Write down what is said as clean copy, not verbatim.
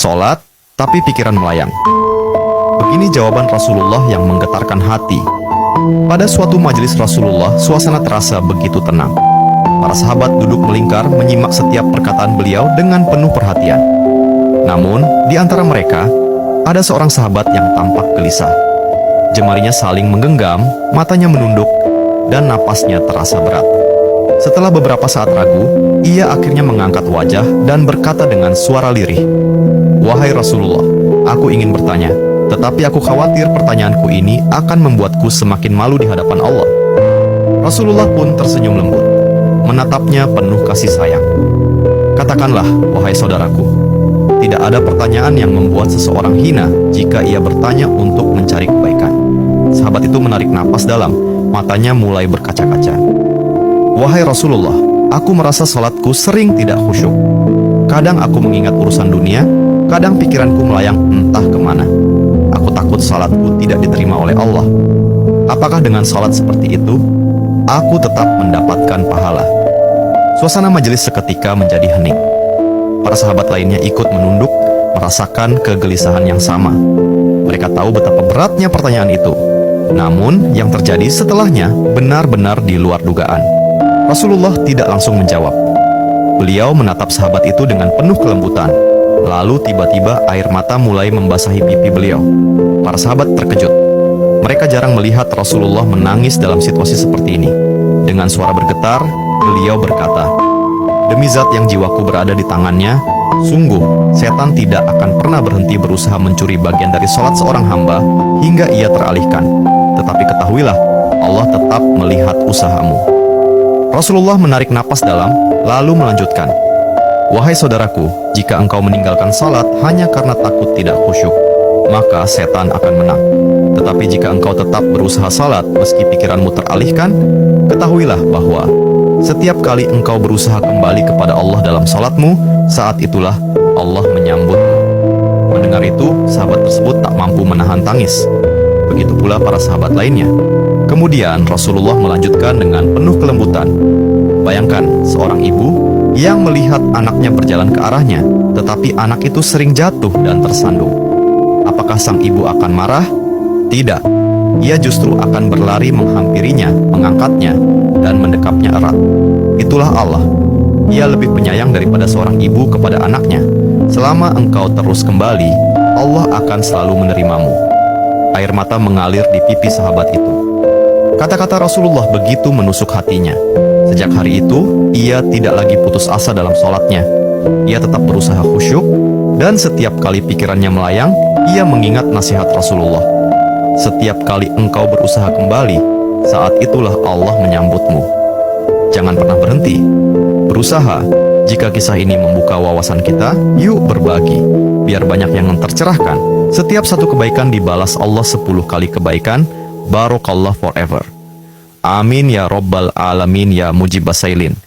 sholat, tapi pikiran melayang. Begini jawaban Rasulullah yang menggetarkan hati. Pada suatu majelis Rasulullah, suasana terasa begitu tenang. Para sahabat duduk melingkar menyimak setiap perkataan beliau dengan penuh perhatian. Namun, di antara mereka, ada seorang sahabat yang tampak gelisah. Jemarinya saling menggenggam, matanya menunduk, dan napasnya terasa berat. Setelah beberapa saat ragu, ia akhirnya mengangkat wajah dan berkata dengan suara lirih, "Wahai Rasulullah, aku ingin bertanya, tetapi aku khawatir pertanyaanku ini akan membuatku semakin malu di hadapan Allah." Rasulullah pun tersenyum lembut, menatapnya penuh kasih sayang. "Katakanlah, wahai saudaraku, tidak ada pertanyaan yang membuat seseorang hina jika ia bertanya untuk mencari kebaikan." Sahabat itu menarik napas dalam, matanya mulai berkaca-kaca. "Wahai Rasulullah, aku merasa salatku sering tidak khusyuk. Kadang aku mengingat urusan dunia, kadang pikiranku melayang entah kemana. Aku takut salatku tidak diterima oleh Allah. Apakah dengan salat seperti itu, aku tetap mendapatkan pahala?" Suasana majelis seketika menjadi hening. Para sahabat lainnya ikut menunduk, merasakan kegelisahan yang sama. Mereka tahu betapa beratnya pertanyaan itu. Namun, yang terjadi setelahnya benar-benar di luar dugaan. Rasulullah tidak langsung menjawab. Beliau menatap sahabat itu dengan penuh kelembutan. Lalu tiba-tiba air mata mulai membasahi pipi beliau. Para sahabat terkejut. Mereka jarang melihat Rasulullah menangis dalam situasi seperti ini. Dengan suara bergetar, beliau berkata, "Demi zat yang jiwaku berada di tangannya, sungguh setan tidak akan pernah berhenti berusaha mencuri bagian dari sholat seorang hamba hingga ia teralihkan. Tetapi ketahuilah, Allah tetap melihat usahamu." Rasulullah menarik napas dalam, lalu melanjutkan, "Wahai saudaraku, jika engkau meninggalkan salat hanya karena takut tidak khusyuk, maka setan akan menang. Tetapi jika engkau tetap berusaha salat meski pikiranmu teralihkan, ketahuilah bahwa setiap kali engkau berusaha kembali kepada Allah dalam salatmu, saat itulah Allah menyambutmu." Mendengar itu, sahabat tersebut tak mampu menahan tangis. Begitu pula para sahabat lainnya. Kemudian Rasulullah melanjutkan dengan penuh kelembutan, "Bayangkan seorang ibu yang melihat anaknya berjalan ke arahnya, tetapi anak itu sering jatuh dan tersandung. Apakah sang ibu akan marah? Tidak. Ia justru akan berlari menghampirinya, mengangkatnya, dan mendekapnya erat. Itulah Allah. Ia lebih penyayang daripada seorang ibu kepada anaknya. Selama engkau terus kembali, Allah akan selalu menerimamu." Air mata mengalir di pipi sahabat itu. Kata-kata Rasulullah begitu menusuk hatinya. Sejak hari itu, ia tidak lagi putus asa dalam sholatnya. Ia tetap berusaha khusyuk, dan setiap kali pikirannya melayang, ia mengingat nasihat Rasulullah. "Setiap kali engkau berusaha kembali, saat itulah Allah menyambutmu." Jangan pernah berhenti berusaha. Jika kisah ini membuka wawasan kita, yuk berbagi, biar banyak yang tercerahkan. Setiap satu kebaikan dibalas Allah 10 kali kebaikan. Barakallah forever. Amin ya Rabbal Alamin ya Mujibas Sailin.